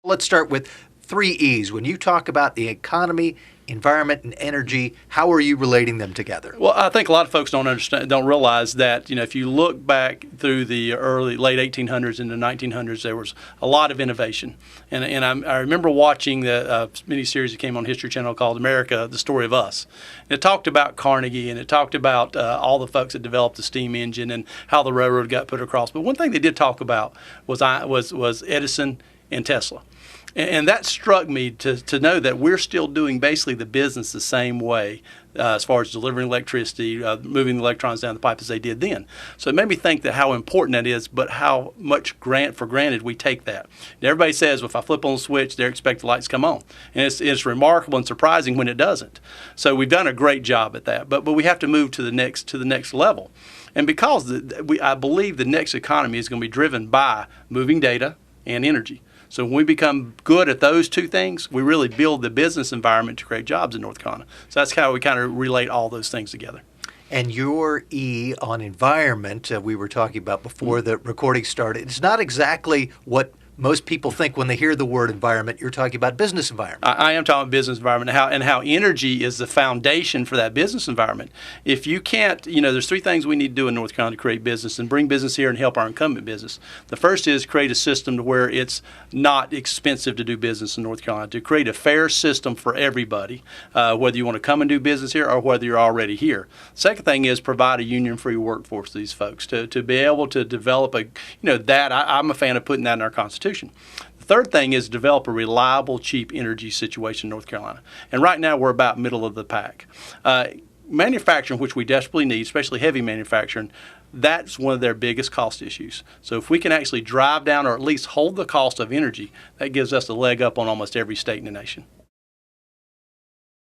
Let's start with three E's. When you talk about the economy, environment, and energy, how are you relating them together? Well, I think a lot of folks don't realize that, if you look back through the late 1800s into 1900s, there was a lot of innovation. And I remember watching the miniseries that came on History Channel called America, The Story of Us. And it talked about Carnegie, and it talked about all the folks that developed the steam engine and how the railroad got put across. But one thing they did talk about was Edison and Tesla. And that struck me to know that we're still doing basically the business the same way as far as delivering electricity, moving the electrons down the pipe as they did then. So it made me think that how important that is, but how much for granted we take that. And everybody says, well, if I flip on the switch, they expect the lights to come on. And it's remarkable and surprising when it doesn't. So we've done a great job at that, but we have to move to the next level. And because I believe the next economy is going to be driven by moving data and energy. So when we become good at those two things, we really build the business environment to create jobs in North Carolina. So that's how we kind of relate all those things together. And your E on environment, we were talking about before the recording started, it's not exactly what most people think when they hear the word environment. You're talking about business environment. I am talking about business environment and how energy is the foundation for that business environment. If you can't, there's three things we need to do in North Carolina to create business and bring business here and help our incumbent business. The first is create a system to where it's not expensive to do business in North Carolina, to create a fair system for everybody, whether you want to come and do business here or whether you're already here. Second thing is provide a union-free workforce to these folks, to be able to develop I'm a fan of putting that in our Constitution. The third thing is develop a reliable, cheap energy situation in North Carolina. And right now we're about middle of the pack. Manufacturing, which we desperately need, especially heavy manufacturing, that's one of their biggest cost issues. So if we can actually drive down or at least hold the cost of energy, that gives us a leg up on almost every state in the nation.